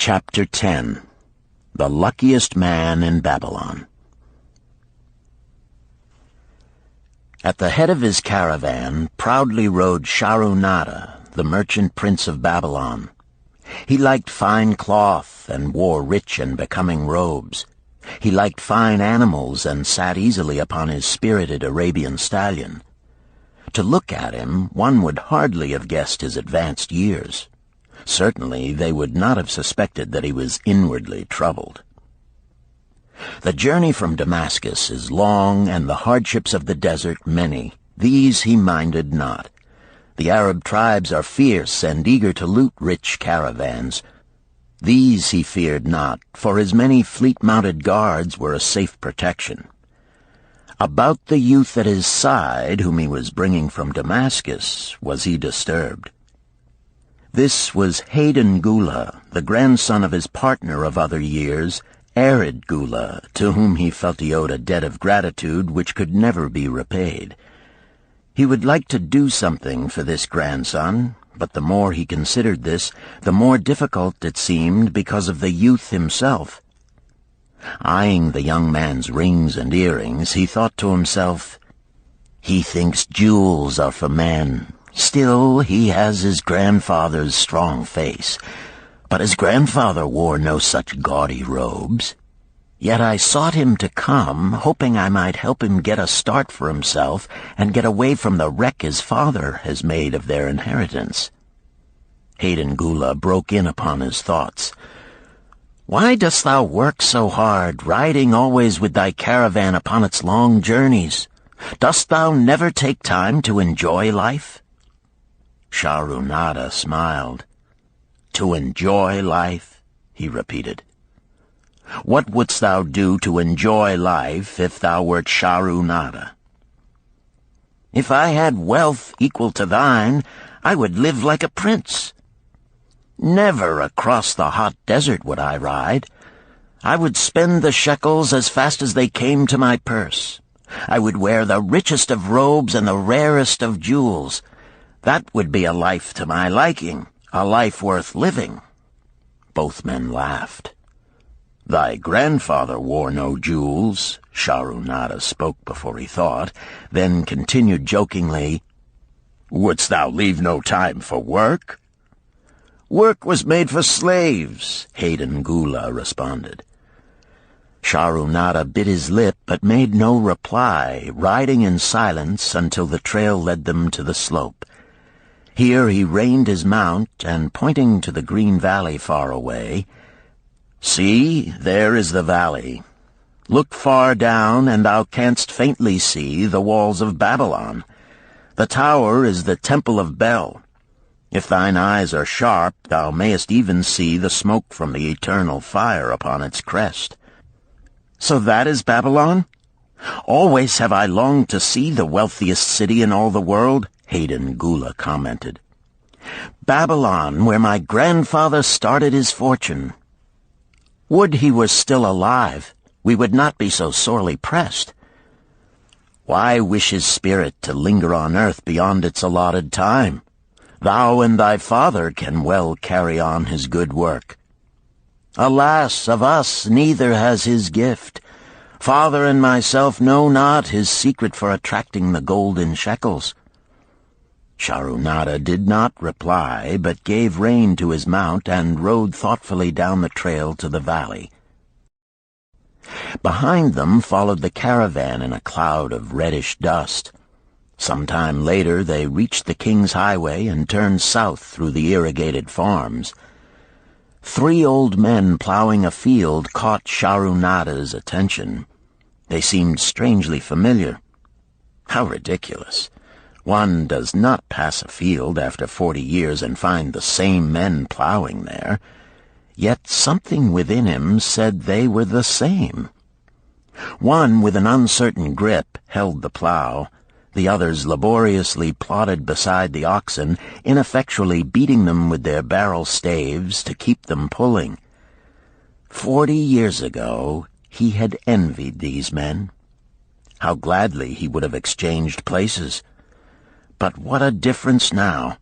Chapter 10 The Luckiest Man in Babylon. At the head of his caravan proudly rode Shahrunada, the merchant prince of Babylon. He liked fine cloth and wore rich and becoming robes. He liked fine animals and sat easily upon his spirited Arabian stallion. To look at him, one would hardly have guessed his advanced years. Certainly they would not have suspected that he was inwardly troubled. The journey from Damascus is long, and the hardships of the desert many. These he minded not. The Arab tribes are fierce and eager to loot rich caravans. These he feared not, for his many fleet-mounted guards were a safe protection. About the youth at his side, whom he was bringing from Damascus, was he disturbed. This was Hayden Gula, the grandson of his partner of other years, Arid Gula, to whom he felt he owed a debt of gratitude which could never be repaid. He would like to do something for this grandson, but the more he considered this, the more difficult it seemed because of the youth himself. Eyeing the young man's rings and earrings, he thought to himself, "He thinks jewels are for men. Still, he has his grandfather's strong face, but his grandfather wore no such gaudy robes. Yet I sought him to come, hoping I might help him get a start for himself and get away from the wreck his father has made of their inheritance." Hayden Gula broke in upon his thoughts. "Why dost thou work so hard, riding always with thy caravan upon its long journeys? Dost thou never take time to enjoy life?" Shahrunada smiled. "To enjoy life?" he repeated. "What wouldst thou do to enjoy life if thou wert Shahrunada?" "If I had wealth equal to thine, I would live like a prince. Never across the hot desert would I ride. I would spend the shekels as fast as they came to my purse. I would wear the richest of robes and the rarest of jewels. That would be a life to my liking, a life worth living." Both men laughed. "Thy grandfather wore no jewels," Shahrunada spoke before he thought, then continued jokingly, "Wouldst thou leave no time for work?" "Work was made for slaves," Hayden Gula responded. Shahrunada bit his lip but made no reply, riding in silence until the trail led them to the slope. Here he reined his mount, and pointing to the green valley far away, "See, there is the valley. Look far down, and thou canst faintly see the walls of Babylon. The tower is the temple of Bel. If thine eyes are sharp, thou mayest even see the smoke from the eternal fire upon its crest." "So that is Babylon? Always have I longed to see the wealthiest city in all the world," Hayden Gula commented. "Babylon, where my grandfather started his fortune. Would he were still alive, we would not be so sorely pressed. Why wish his spirit to linger on earth beyond its allotted time? Thou and thy father can well carry on his good work. Alas, of us neither has his gift. Father and myself know not his secret for attracting the golden shekels." Shahrunada did not reply, but gave rein to his mount and rode thoughtfully down the trail to the valley. Behind them followed the caravan in a cloud of reddish dust. Some time later they reached the King's Highway and turned south through the irrigated farms. 3 old men plowing a field caught Shahrunada's attention. They seemed strangely familiar. How ridiculous! One does not pass a field after 40 years and find the same men plowing there. Yet something within him said they were the same. One, with an uncertain grip, held the plow. The others laboriously plodded beside the oxen, ineffectually beating them with their barrel staves to keep them pulling. 40 years ago, he had envied these men. How gladly he would have exchanged places. But what a difference now!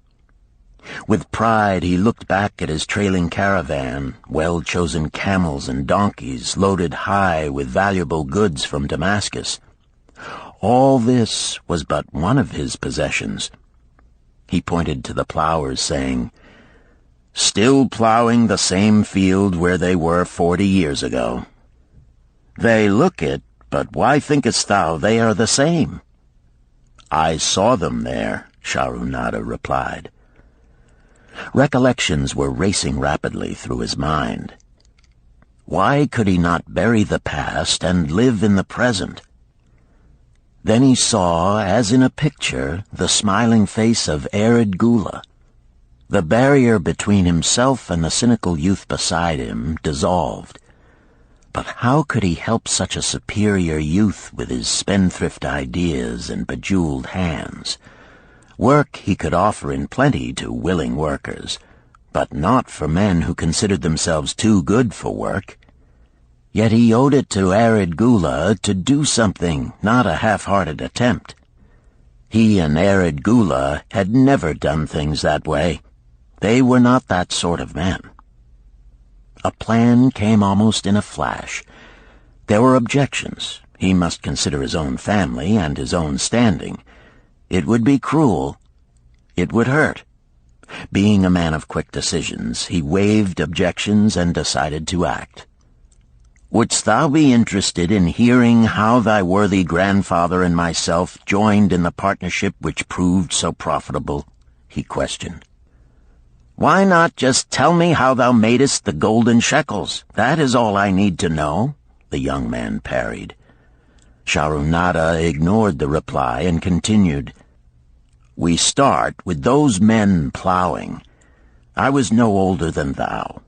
With pride he looked back at his trailing caravan, well-chosen camels and donkeys loaded high with valuable goods from Damascus. All this was but one of his possessions. He pointed to the plowers, saying, "Still plowing the same field where they were 40 years ago. They look it, but why thinkest thou they are the same?" "I saw them there," Sharunada replied. Recollections were racing rapidly through his mind. Why could he not bury the past and live in the present? Then he saw, as in a picture, the smiling face of Arkad Gula. The barrier between himself and the cynical youth beside him dissolved. But how could he help such a superior youth with his spendthrift ideas and bejeweled hands? Work he could offer in plenty to willing workers, but not for men who considered themselves too good for work. Yet he owed it to Arkad Gula to do something, not a half-hearted attempt. He and Arkad Gula had never done things that way. They were not that sort of men. A plan came almost in a flash. There were objections. He must consider his own family and his own standing. It would be cruel. It would hurt. Being a man of quick decisions, he waived objections and decided to act. "Wouldst thou be interested in hearing how thy worthy grandfather and myself joined in the partnership which proved so profitable?" he questioned. "Why not just tell me how thou madest the golden shekels? That is all I need to know," the young man parried. Sharunada ignored the reply and continued, "We start with those men plowing. I was no older than thou.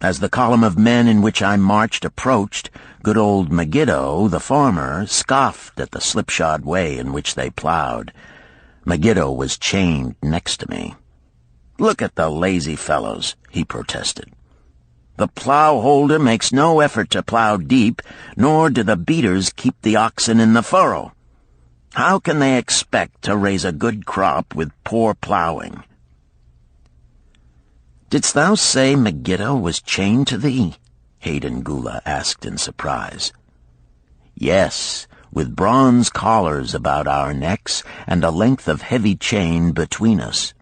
As the column of men in which I marched approached, good old Megiddo, the farmer, scoffed at the slipshod way in which they plowed. Megiddo was chained next to me. 'Look at the lazy fellows,' he protested. 'The plow holder makes no effort to plow deep, nor do the beaters keep the oxen in the furrow. How can they expect to raise a good crop with poor plowing?' "Didst thou say Megiddo was chained to thee?" Arkad Gula asked in surprise. "Yes, with bronze collars about our necks and a length of heavy chain between us.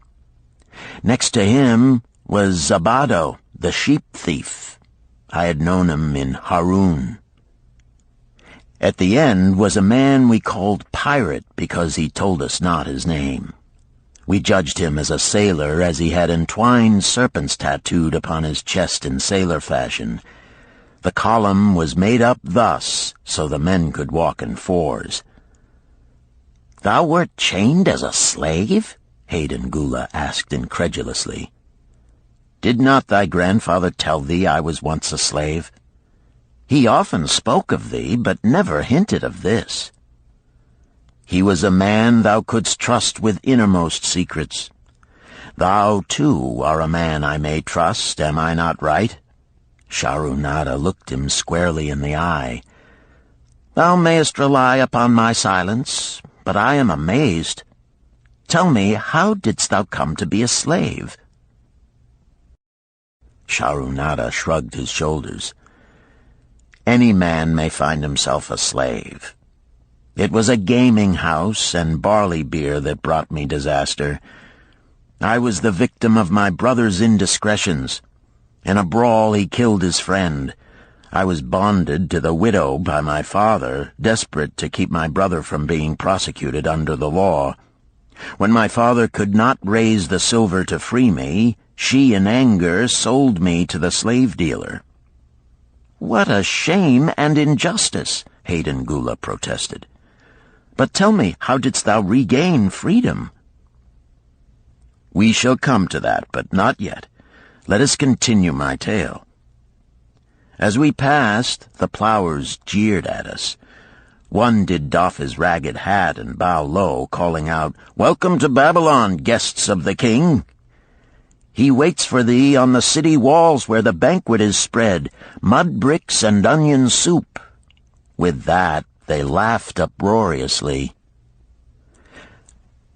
Next to him was Zabado, the sheep thief. I had known him in Harun. At the end was a man we called Pirate because he told us not his name. We judged him as a sailor as he had entwined serpents tattooed upon his chest in sailor fashion. The column was made up thus so the men could walk in fours." "Thou wert chained as a slave?" Arkad Gula asked incredulously. "Did not thy grandfather tell thee I was once a slave? He often spoke of thee, but never hinted of this. He was a man thou couldst trust with innermost secrets. Thou, too, are a man I may trust, am I not right?" Sharunada looked him squarely in the eye. "Thou mayest rely upon my silence, but I am amazed. Tell me, how didst thou come to be a slave?" Sharunada shrugged his shoulders. "Any man may find himself a slave. It was a gaming house and barley beer that brought me disaster. I was the victim of my brother's indiscretions. In a brawl he killed his friend. I was bonded to the widow by my father, desperate to keep my brother from being prosecuted under the law. When my father could not raise the silver to free me, she in anger sold me to the slave dealer." "What a shame and injustice," Arkad Gula protested. "But tell me, how didst thou regain freedom?" "We shall come to that, but not yet. Let us continue my tale. As we passed, the plowers jeered at us. One did doff his ragged hat and bow low, calling out, 'Welcome to Babylon, guests of the king! He waits for thee on the city walls where the banquet is spread, mud bricks and onion soup.' With that, they laughed uproariously.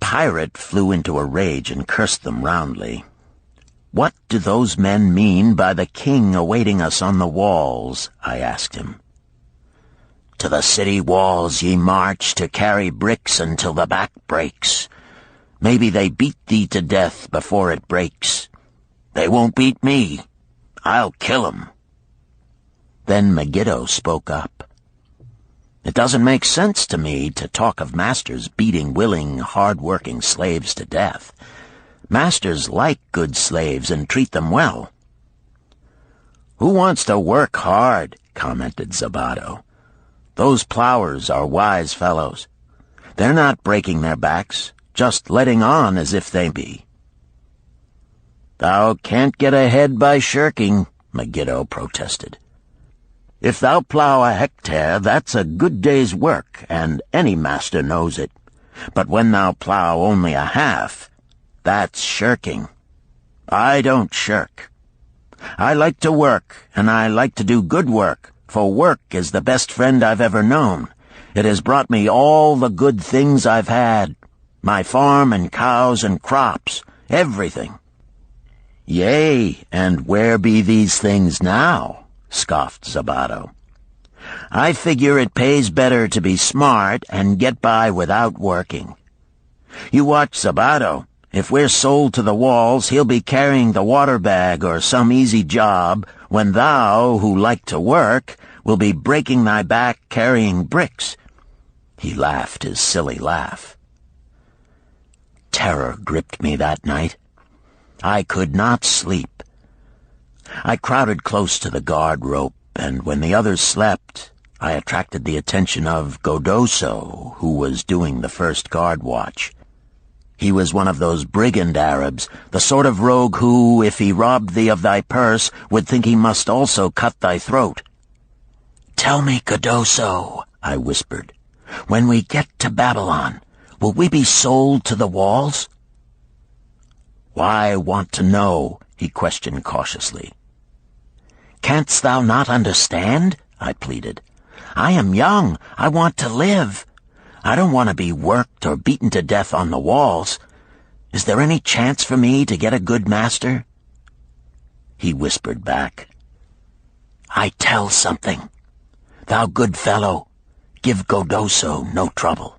Pirate flew into a rage and cursed them roundly. "What do those men mean by the king awaiting us on the walls?" I asked him. "To the city walls ye march to carry bricks until the back breaks. Maybe they beat thee to death before it breaks. They won't beat me. I'll kill 'em." Then Megiddo spoke up. "It doesn't make sense to me to talk of masters beating willing, hard-working slaves to death. Masters like good slaves and treat them well." "Who wants to work hard?" commented Zabato. "Those plowers are wise fellows. They're not breaking their backs, just letting on as if they be." "Thou can't get ahead by shirking," Megiddo protested. "If thou plow a hectare, that's a good day's work, and any master knows it. But when thou plow only a half, that's shirking. I don't shirk. I like to work, and I like to do good work, for work is the best friend I've ever known. It has brought me all the good things I've had, my farm and cows and crops, everything." "Yea, and where be these things now?" scoffed Zabato. "I figure it pays better to be smart and get by without working. You watch Zabato. If we're sold to the walls, he'll be carrying the water bag or some easy job, when thou, who like to work, will be breaking thy back carrying bricks." He laughed his silly laugh. Terror gripped me that night. I could not sleep. I crowded close to the guard rope, and when the others slept, I attracted the attention of Godoso, who was doing the first guard watch. He was one of those brigand Arabs, the sort of rogue who, if he robbed thee of thy purse, would think he must also cut thy throat. "Tell me, Godoso," I whispered, "when we get to Babylon, will we be sold to the walls?" "Why want to know?" he questioned cautiously. "Canst thou not understand?" I pleaded. "I am young. I want to live. I don't want to be worked or beaten to death on the walls. Is there any chance for me to get a good master?" He whispered back, "I tell something. Thou good fellow, give Godoso no trouble.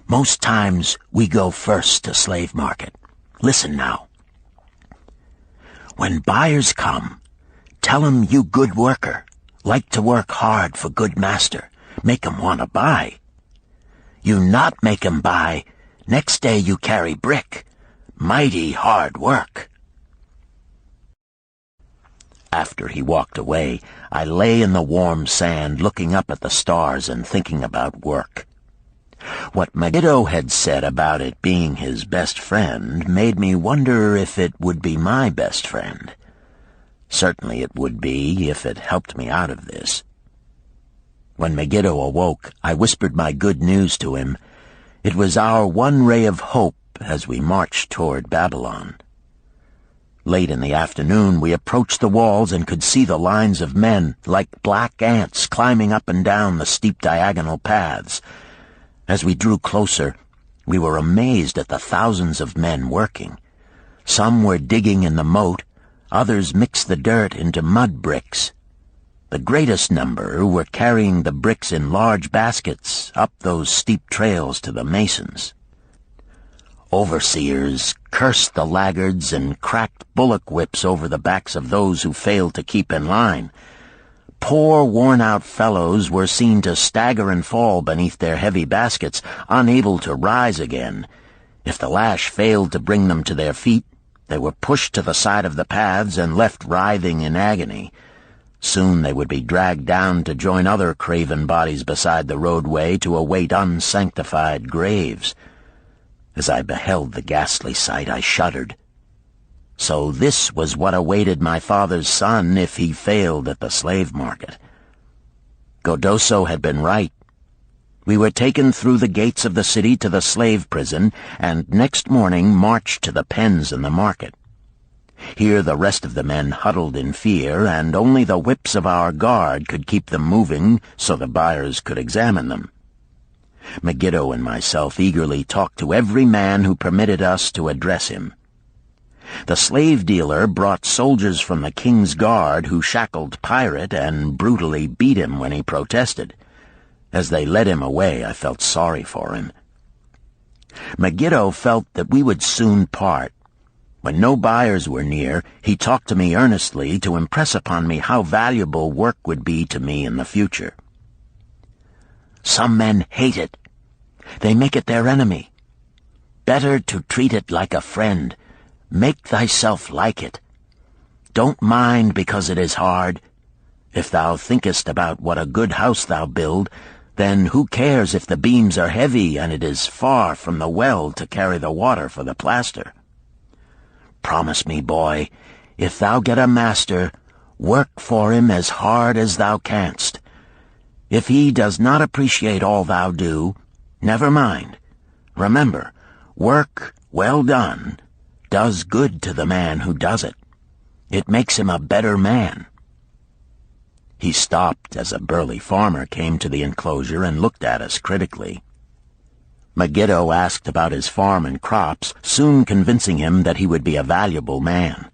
Most times we go first to slave market. Listen now. When buyers come, tell 'em you good worker, like to work hard for good master, make 'em want to buy. You not make 'em buy, next day you carry brick. Mighty hard work." After he walked away, I lay in the warm sand looking up at the stars and thinking about work. What Megiddo had said about it being his best friend made me wonder if it would be my best friend. Certainly it would be if it helped me out of this. When Megiddo awoke, I whispered my good news to him. It was our one ray of hope as we marched toward Babylon. Late in the afternoon, we approached the walls and could see the lines of men, like black ants, climbing up and down the steep diagonal paths. As we drew closer, we were amazed at the thousands of men working. Some were digging in the moat, others mixed the dirt into mud bricks. The greatest number were carrying the bricks in large baskets up those steep trails to the masons. Overseers cursed the laggards and cracked bullock whips over the backs of those who failed to keep in line. Poor, worn-out fellows were seen to stagger and fall beneath their heavy baskets, unable to rise again. If the lash failed to bring them to their feet, they were pushed to the side of the paths and left writhing in agony. Soon they would be dragged down to join other craven bodies beside the roadway to await unsanctified graves. As I beheld the ghastly sight, I shuddered. So this was what awaited my father's son if he failed at the slave market. Godoso had been right. We were taken through the gates of the city to the slave prison, and next morning marched to the pens in the market. Here the rest of the men huddled in fear, and only the whips of our guard could keep them moving so the buyers could examine them. Megiddo and myself eagerly talked to every man who permitted us to address him. The slave dealer brought soldiers from the king's guard who shackled Pirate and brutally beat him when he protested. As they led him away, I felt sorry for him. Megiddo felt that we would soon part. When no buyers were near, he talked to me earnestly to impress upon me how valuable work would be to me in the future. Some men hate it. They make it their enemy. Better to treat it like a friend. Make thyself like it. Don't mind because it is hard. If thou thinkest about what a good house thou build, then who cares if the beams are heavy and it is far from the well to carry the water for the plaster? Promise me, boy, if thou get a master, work for him as hard as thou canst. If he does not appreciate all thou do, never mind. Remember, work well done does good to the man who does it. It makes him a better man. He stopped as a burly farmer came to the enclosure and looked at us critically. Megiddo asked about his farm and crops, soon convincing him that he would be a valuable man.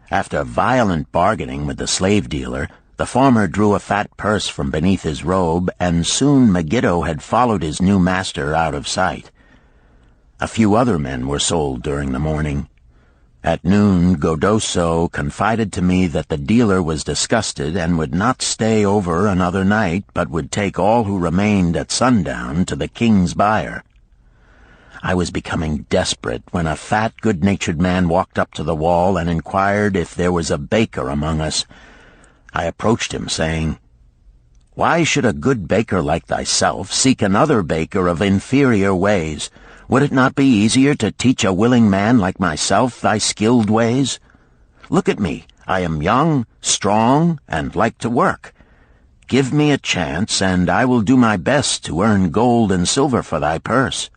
After violent bargaining with the slave dealer, the farmer drew a fat purse from beneath his robe, and soon Megiddo had followed his new master out of sight. A few other men were sold during the morning. At noon, Godoso confided to me that the dealer was disgusted and would not stay over another night, but would take all who remained at sundown to the king's buyer. I was becoming desperate when a fat, good-natured man walked up to the wall and inquired if there was a baker among us. I approached him, saying, "Why should a good baker like thyself seek another baker of inferior ways? Would it not be easier to teach a willing man like myself thy skilled ways? Look at me. I am young, strong, and like to work. Give me a chance, and I will do my best to earn gold and silver for thy purse."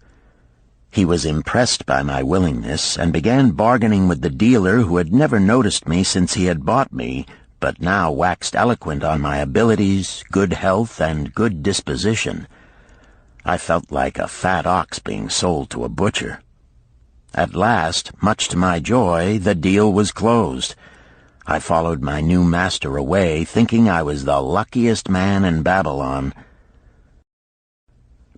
He was impressed by my willingness, and began bargaining with the dealer who had never noticed me since he had bought me, but now waxed eloquent on my abilities, good health, and good disposition. I felt like a fat ox being sold to a butcher. At last, much to my joy, the deal was closed. I followed my new master away, thinking I was the luckiest man in Babylon.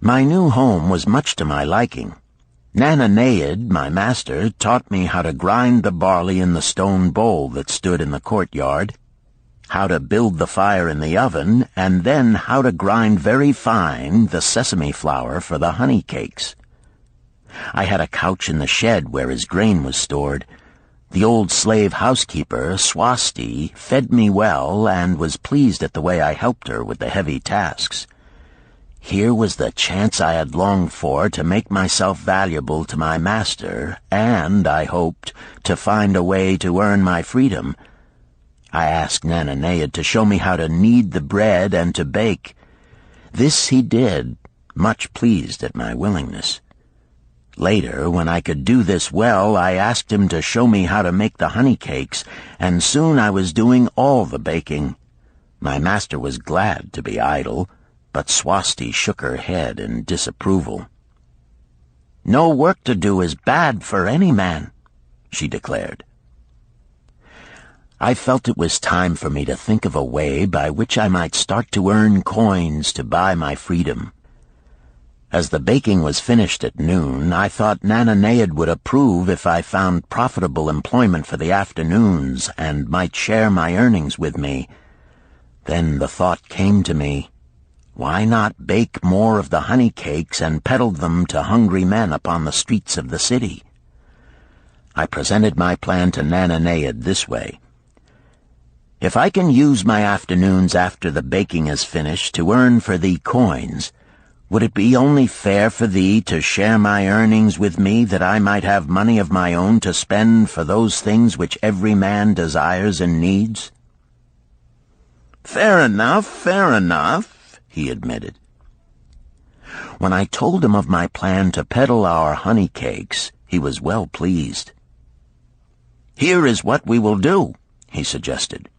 My new home was much to my liking. Narrator, my master, taught me how to grind the barley in the stone bowl that stood in the courtyard, how to build the fire in the oven, and then how to grind very fine the sesame flour for the honey cakes. I had a couch in the shed where his grain was stored. The old slave housekeeper, Swasti, fed me well and was pleased at the way I helped her with the heavy tasks. Here was the chance I had longed for to make myself valuable to my master, and, I hoped, to find a way to earn my freedom. I asked Narrator to show me how to knead the bread and to bake. This he did, much pleased at my willingness. Later, when I could do this well, I asked him to show me how to make the honey cakes, and soon I was doing all the baking. My master was glad to be idle, but Swasti shook her head in disapproval. "No work to do is bad for any man," she declared. I felt it was time for me to think of a way by which I might start to earn coins to buy my freedom. As the baking was finished at noon, I thought Narrator would approve if I found profitable employment for the afternoons and might share my earnings with me. Then the thought came to me, why not bake more of the honey cakes and peddle them to hungry men upon the streets of the city? I presented my plan to Narrator this way. If I can use my afternoons after the baking is finished to earn for thee coins, would it be only fair for thee to share my earnings with me that I might have money of my own to spend for those things which every man desires and needs? Fair enough, he admitted. When I told him of my plan to peddle our honey cakes, he was well pleased. Here is what we will do, he suggested.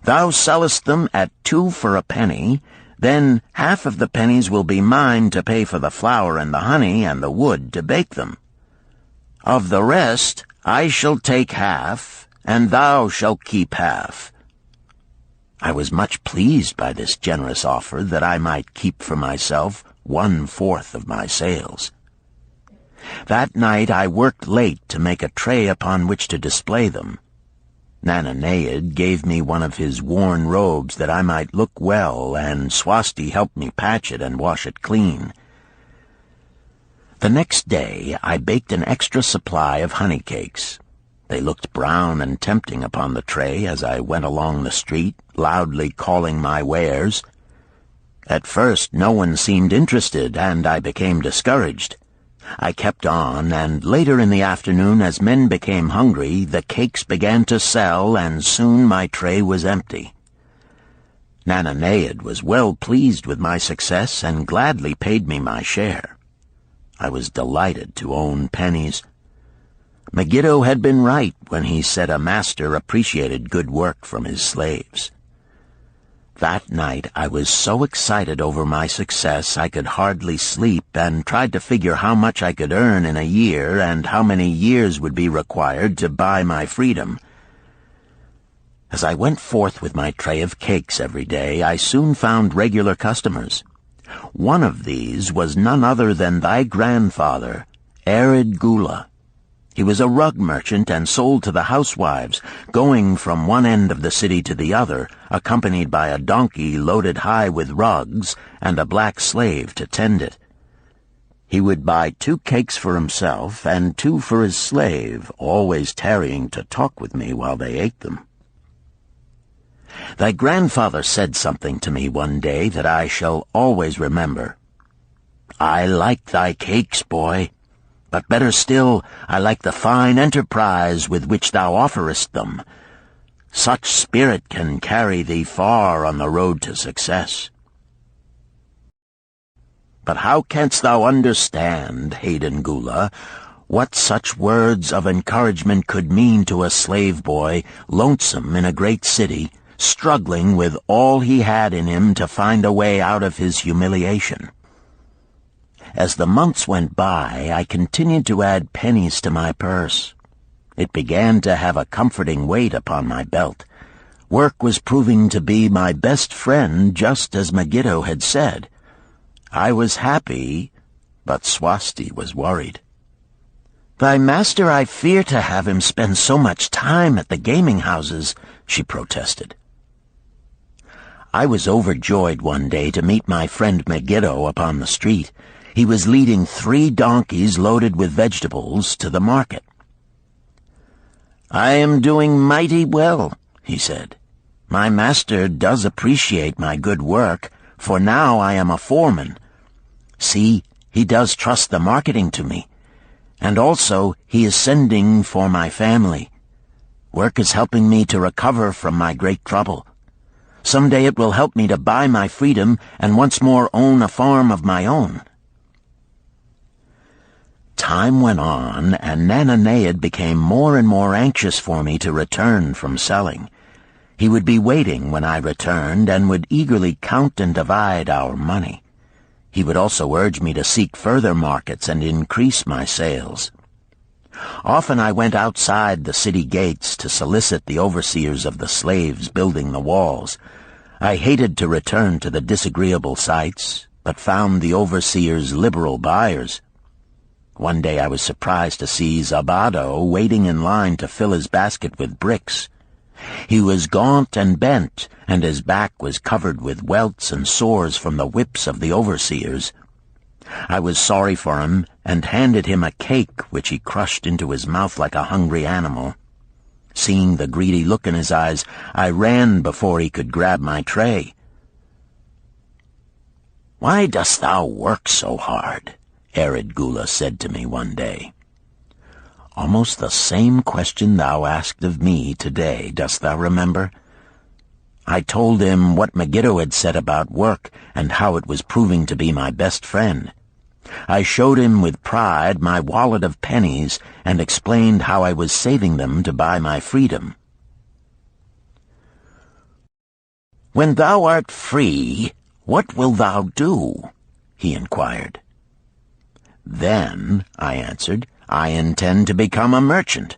Thou sellest them at 2 for a penny, then half of the pennies will be mine to pay for the flour and the honey and the wood to bake them. Of the rest, I shall take half, and thou shalt keep half." I was much pleased by this generous offer that I might keep for myself 1/4 of my sales. That night I worked late to make a tray upon which to display them. Nananeid gave me one of his worn robes that I might look well, and Swasti helped me patch it and wash it clean. The next day I baked an extra supply of honey cakes. They looked brown and tempting upon the tray as I went along the street, loudly calling my wares. At first no one seemed interested, and I became discouraged. I kept on, and later in the afternoon, as men became hungry, the cakes began to sell, and soon my tray was empty. Nananeid was well pleased with my success and gladly paid me my share. I was delighted to own pennies. Megiddo had been right when he said a master appreciated good work from his slaves. That night I was so excited over my success I could hardly sleep, and tried to figure how much I could earn in a year and how many years would be required to buy my freedom. As I went forth with my tray of cakes every day, I soon found regular customers. One of these was none other than thy grandfather, Arkad. He was a rug merchant and sold to the housewives, going from one end of the city to the other, accompanied by a donkey loaded high with rugs and a black slave to tend it. He would buy 2 cakes for himself and 2 for his slave, always tarrying to talk with me while they ate them. Thy grandfather said something to me one day that I shall always remember. "I like thy cakes, boy. But better still, I like the fine enterprise with which thou offerest them. Such spirit can carry thee far on the road to success." But how canst thou understand, Hayden Gula, what such words of encouragement could mean to a slave boy, lonesome in a great city, struggling with all he had in him to find a way out of his humiliation? As the months went by, I continued to add pennies to my purse. It began to have a comforting weight upon my belt. Work was proving to be my best friend, just as Megiddo had said. I was happy, but Swasti was worried. "Thy master, I fear to have him spend so much time at the gaming houses," she protested. I was overjoyed one day to meet my friend Megiddo upon the street. He was leading 3 donkeys loaded with vegetables to the market. "I am doing mighty well," he said. "My master does appreciate my good work, for now I am a foreman. See, he does trust the marketing to me. And also he is sending for my family. Work is helping me to recover from my great trouble. Someday it will help me to buy my freedom and once more own a farm of my own." Time went on, and Nananeid became more and more anxious for me to return from selling. He would be waiting when I returned, and would eagerly count and divide our money. He would also urge me to seek further markets and increase my sales. Often I went outside the city gates to solicit the overseers of the slaves building the walls. I hated to return to the disagreeable sights, but found the overseers liberal buyers. One day I was surprised to see Zabado waiting in line to fill his basket with bricks. He was gaunt and bent, and his back was covered with welts and sores from the whips of the overseers. I was sorry for him, and handed him a cake which he crushed into his mouth like a hungry animal. Seeing the greedy look in his eyes, I ran before he could grab my tray. "Why dost thou work so hard?" Arkad said to me one day. "Almost the same question thou asked of me today, dost thou remember?" I told him what Megiddo had said about work and how it was proving to be my best friend. I showed him with pride my wallet of pennies and explained how I was saving them to buy my freedom. "When thou art free, what wilt thou do?" he inquired. "Then," I answered, "I intend to become a merchant.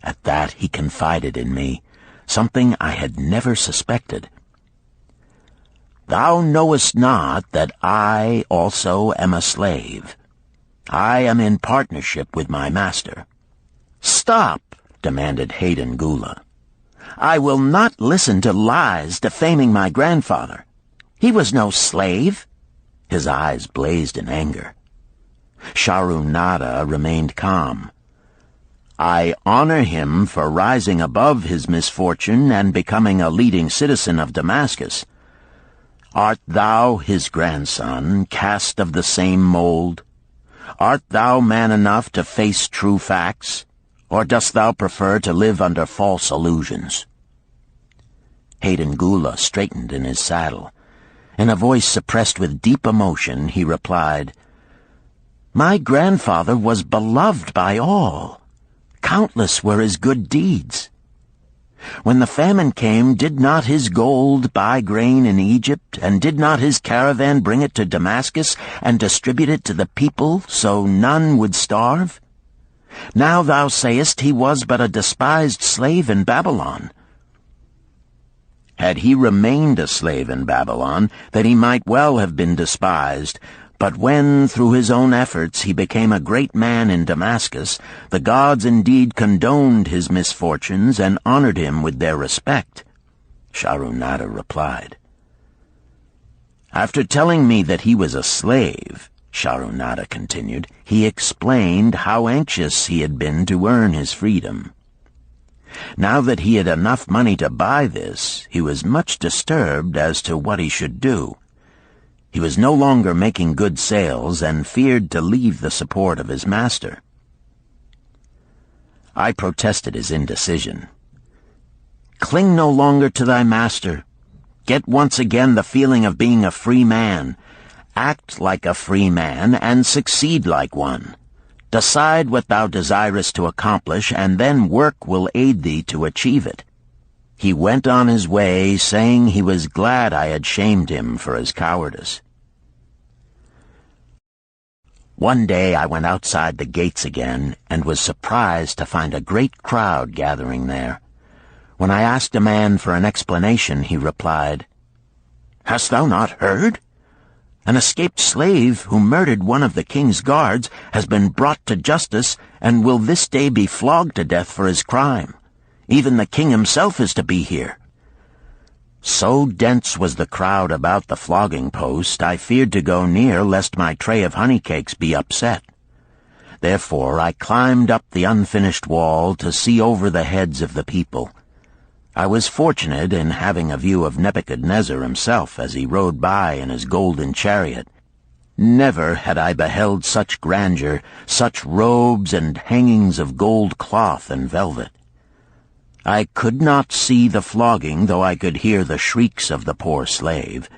At that he confided in me, something I had never suspected. "Thou knowest not that I also am a slave. I am in partnership with my master." "Stop," demanded Hayden Gula. "I will not listen to lies defaming my grandfather. He was no slave." His eyes blazed in anger. Sharunada remained calm. "I honor him for rising above his misfortune and becoming a leading citizen of Damascus. Art thou his grandson, cast of the same mold? Art thou man enough to face true facts, or dost thou prefer to live under false illusions?" Hayden Gula straightened in his saddle. In a voice suppressed with deep emotion, he replied, "My grandfather was beloved by all. Countless were his good deeds. When the famine came, did not his gold buy grain in Egypt, and did not his caravan bring it to Damascus and distribute it to the people so none would starve? Now thou sayest he was but a despised slave in Babylon. Had he remained a slave in Babylon, that he might well have been despised, but when, through his own efforts, he became a great man in Damascus, the gods indeed condoned his misfortunes and honored him with their respect," Sharunada replied. "After telling me that he was a slave," Sharunada continued, "he explained how anxious he had been to earn his freedom. Now that he had enough money to buy this, he was much disturbed as to what he should do. He was no longer making good sales and feared to leave the support of his master." I protested his indecision. "Cling no longer to thy master. Get once again the feeling of being a free man. Act like a free man and succeed like one. Decide what thou desirest to accomplish, and then work will aid thee to achieve it." He went on his way, saying he was glad I had shamed him for his cowardice. One day I went outside the gates again, and was surprised to find a great crowd gathering there. When I asked a man for an explanation, he replied, "Hast thou not heard? An escaped slave who murdered one of the king's guards has been brought to justice and will this day be flogged to death for his crime. Even the king himself is to be here." So dense was the crowd about the flogging post, I feared to go near lest my tray of honey cakes be upset. Therefore I climbed up the unfinished wall to see over the heads of the people. I was fortunate in having a view of Nebuchadnezzar himself as he rode by in his golden chariot. Never had I beheld such grandeur, such robes and hangings of gold cloth and velvet. I could not see the flogging, though I could hear the shrieks of the poor slave.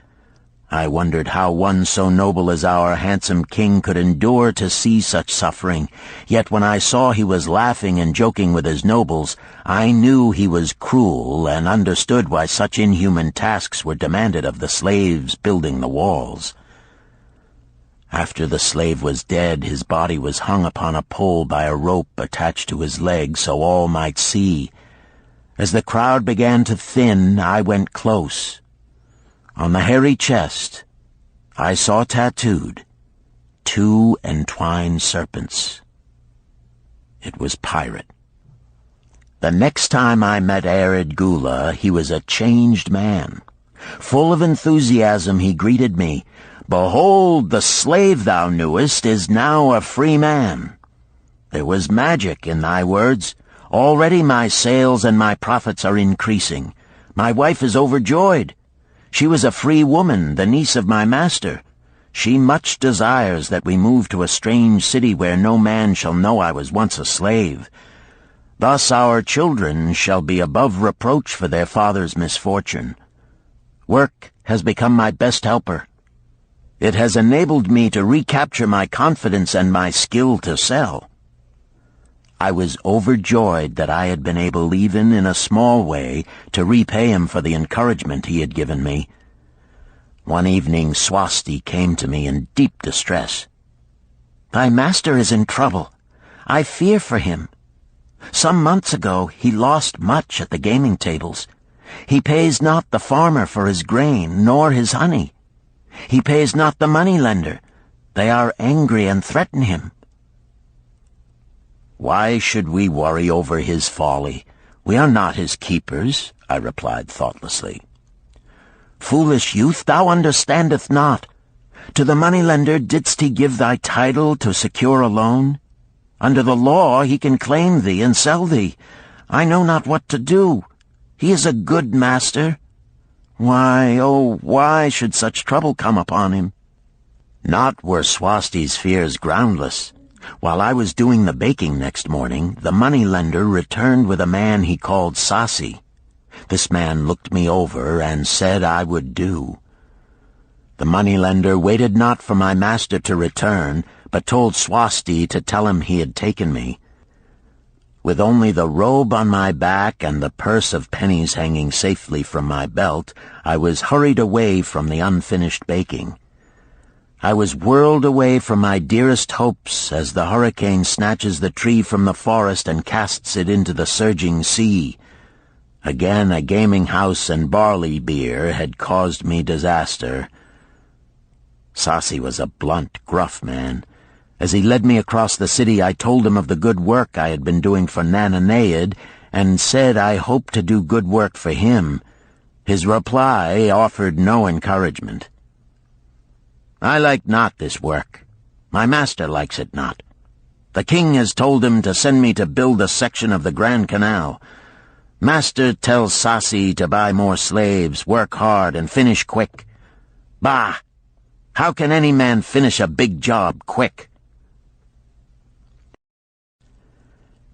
I wondered how one so noble as our handsome king could endure to see such suffering, yet when I saw he was laughing and joking with his nobles, I knew he was cruel and understood why such inhuman tasks were demanded of the slaves building the walls. After the slave was dead, his body was hung upon a pole by a rope attached to his leg so all might see. As the crowd began to thin, I went close. On the hairy chest, I saw tattooed 2 entwined serpents. It was Pirate. The next time I met Arid Gula, he was a changed man. Full of enthusiasm, he greeted me. "Behold, the slave thou knewest is now a free man. There was magic in thy words. Already my sales and my profits are increasing. My wife is overjoyed. She was a free woman, the niece of my master. She much desires that we move to a strange city where no man shall know I was once a slave. Thus our children shall be above reproach for their father's misfortune. Work has become my best helper. It has enabled me to recapture my confidence and my skill to sell." I was overjoyed that I had been able, even in a small way, to repay him for the encouragement he had given me. One evening Swasti came to me in deep distress. "Thy master is in trouble. I fear for him." Some months ago he lost much at the gaming tables. He pays not the farmer for his grain, nor his honey. He pays not the money-lender. They are angry and threaten him. Why should we worry over his folly? We are not his keepers, I replied thoughtlessly. Foolish youth, thou understandest not. To the money-lender didst he give thy title to secure a loan? Under the law he can claim thee and sell thee. I know not what to do. He is a good master. Why, oh, why should such trouble come upon him? Not were Swasti's fears groundless. While I was doing the baking next morning, the money-lender returned with a man he called Sasi. This man looked me over and said I would do. The money-lender waited not for my master to return, but told Swasti to tell him he had taken me. With only the robe on my back and the purse of pennies hanging safely from my belt, I was hurried away from the unfinished baking. I was whirled away from my dearest hopes as the hurricane snatches the tree from the forest and casts it into the surging sea. Again a gaming house and barley beer had caused me disaster. Sasi was a blunt, gruff man. As he led me across the city, I told him of the good work I had been doing for Nananeid, and said I hoped to do good work for him. His reply offered no encouragement. I like not this work. My master likes it not. The king has told him to send me to build a section of the Grand Canal. Master tells Sasi to buy more slaves, work hard, and finish quick. Bah! How can any man finish a big job quick?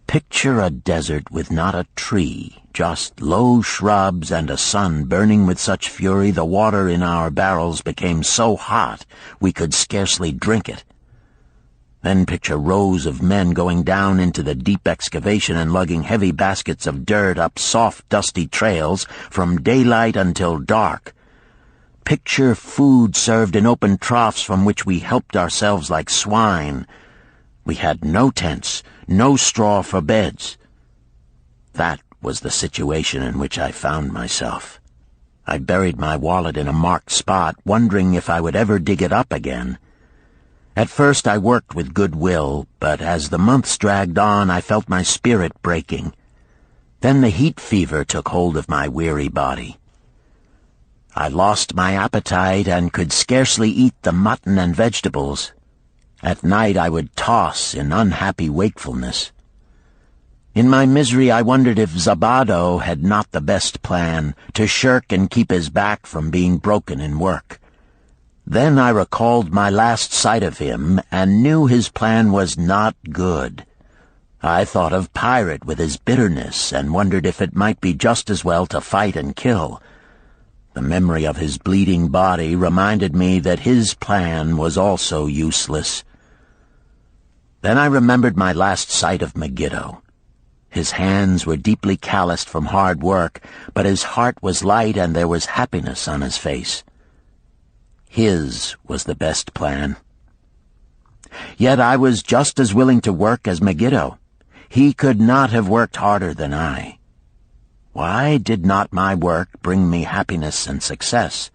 Picture a desert with not a tree, just low shrubs and a sun burning with such fury the water in our barrels became so hot we could scarcely drink it. Then picture rows of men going down into the deep excavation and lugging heavy baskets of dirt up soft, dusty trails from daylight until dark. Picture food served in open troughs from which we helped ourselves like swine. We had no tents, no straw for beds. That was the situation in which I found myself. I buried my wallet in a marked spot, wondering if I would ever dig it up again. At first I worked with good will, but as the months dragged on I felt my spirit breaking. Then the heat fever took hold of my weary body. I lost my appetite and could scarcely eat the mutton and vegetables. At night I would toss in unhappy wakefulness. In my misery I wondered if Zabado had not the best plan, to shirk and keep his back from being broken in work. Then I recalled my last sight of him and knew his plan was not good. I thought of Pirate with his bitterness and wondered if it might be just as well to fight and kill. The memory of his bleeding body reminded me that his plan was also useless. Then I remembered my last sight of Megiddo. His hands were deeply calloused from hard work, but his heart was light and there was happiness on his face. His was the best plan. Yet I was just as willing to work as Megiddo. He could not have worked harder than I. Why did not my work bring me happiness and success?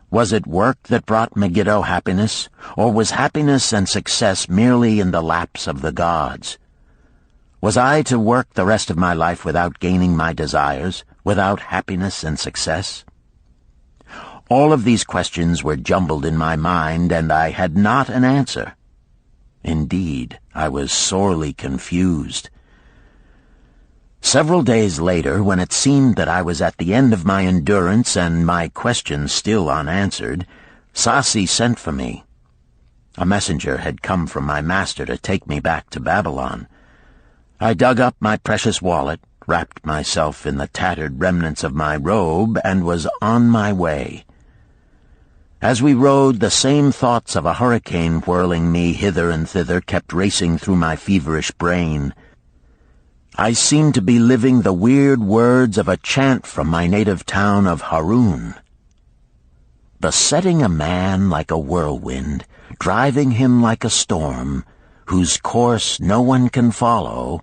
Was it work that brought Megiddo happiness, or was happiness and success merely in the laps of the gods? Was I to work the rest of my life without gaining my desires, without happiness and success? All of these questions were jumbled in my mind, and I had not an answer. Indeed, I was sorely confused. Several days later, when it seemed that I was at the end of my endurance and my questions still unanswered, Sasi sent for me. A messenger had come from my master to take me back to Babylon. I dug up my precious wallet, wrapped myself in the tattered remnants of my robe, and was on my way. As we rode, the same thoughts of a hurricane whirling me hither and thither kept racing through my feverish brain. I seemed to be living the weird words of a chant from my native town of Harun. Besetting a man like a whirlwind, driving him like a storm, whose course no one can follow,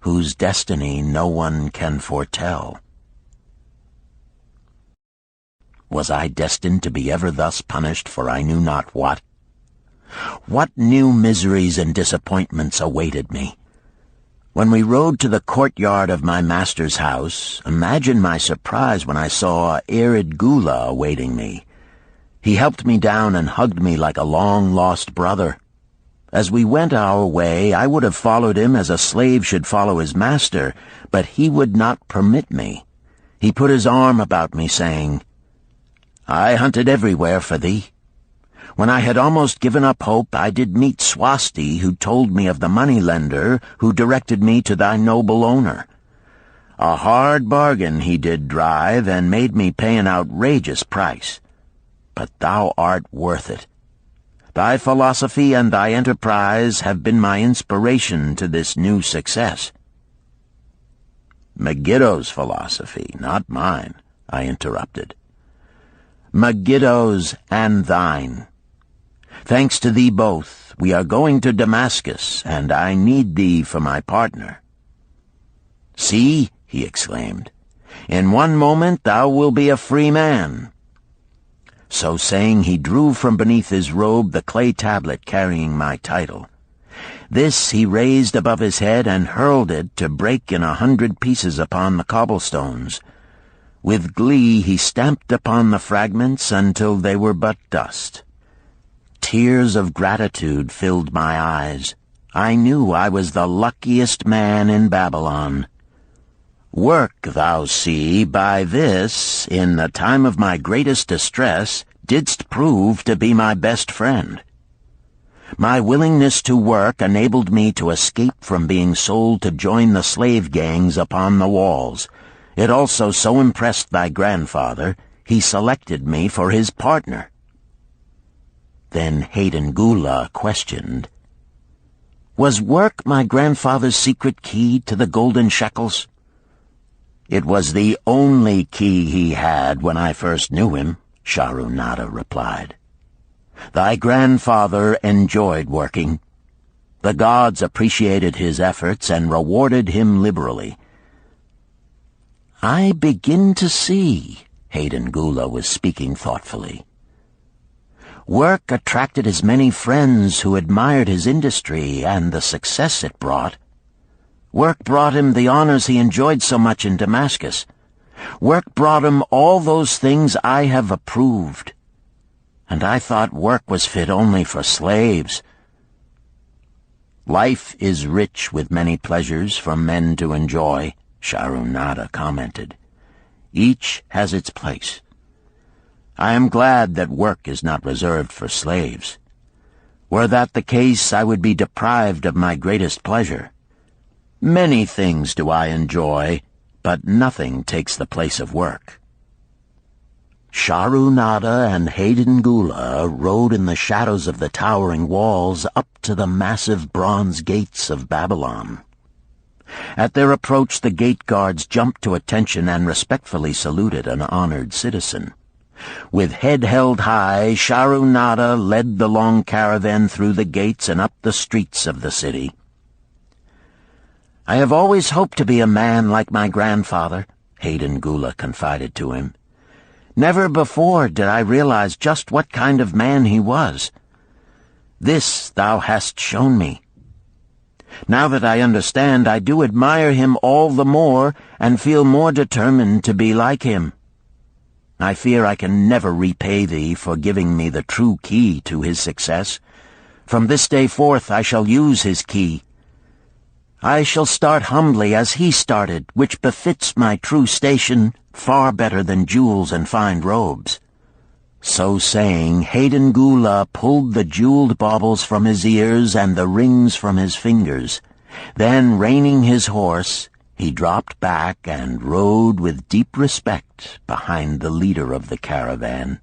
whose destiny no one can foretell. Was I destined to be ever thus punished for I knew not what? What new miseries and disappointments awaited me? When we rode to the courtyard of my master's house, imagine my surprise when I saw Arkad awaiting me. He helped me down and hugged me like a long-lost brother. As we went our way, I would have followed him as a slave should follow his master, but he would not permit me. He put his arm about me, saying, "I hunted everywhere for thee. When I had almost given up hope, I did meet Swasti, who told me of the money-lender who directed me to thy noble owner. A hard bargain he did drive, and made me pay an outrageous price. But thou art worth it. Thy philosophy and thy enterprise have been my inspiration to this new success." "Megiddo's philosophy, not mine," I interrupted. "Megiddo's and thine. Thanks to thee both, we are going to Damascus, and I need thee for my partner." "See," he exclaimed, "in one moment thou wilt be a free man." So saying, he drew from beneath his robe the clay tablet carrying my title. This he raised above his head and hurled it to break in 100 pieces upon the cobblestones. With glee he stamped upon the fragments until they were but dust. Tears of gratitude filled my eyes. I knew I was the luckiest man in Babylon. Work, thou see, by this, in the time of my greatest distress, didst prove to be my best friend. My willingness to work enabled me to escape from being sold to join the slave gangs upon the walls. It also so impressed thy grandfather, he selected me for his partner. Then Hayden questioned, "Was work my grandfather's secret key to the golden shekels?" "It was the only key he had when I first knew him," Sharunada replied. "Thy grandfather enjoyed working. The gods appreciated his efforts and rewarded him liberally." "I begin to see," Hayden was speaking thoughtfully. "Work attracted as many friends who admired his industry and the success it brought. Work brought him the honors he enjoyed so much in Damascus. Work brought him all those things I have approved. And I thought work was fit only for slaves." "Life is rich with many pleasures for men to enjoy," Sharunada commented. "Each has its place. I am glad that work is not reserved for slaves. Were that the case, I would be deprived of my greatest pleasure. Many things do I enjoy, but nothing takes the place of work." Sharunada and Hayden rode in the shadows of the towering walls up to the massive bronze gates of Babylon. At their approach, the gate guards jumped to attention and respectfully saluted an honored citizen. With head held high, Sharunada led the long caravan through the gates and up the streets of the city. "I have always hoped to be a man like my grandfather," Hayden confided to him. "Never before did I realize just what kind of man he was. This thou hast shown me. Now that I understand, I do admire him all the more and feel more determined to be like him. I fear I can never repay thee for giving me the true key to his success. From this day forth I shall use his key. I shall start humbly as he started, which befits my true station far better than jewels and fine robes." So saying, Hayden pulled the jeweled baubles from his ears and the rings from his fingers. Then, reining his horse, he dropped back and rode with deep respect behind the leader of the caravan.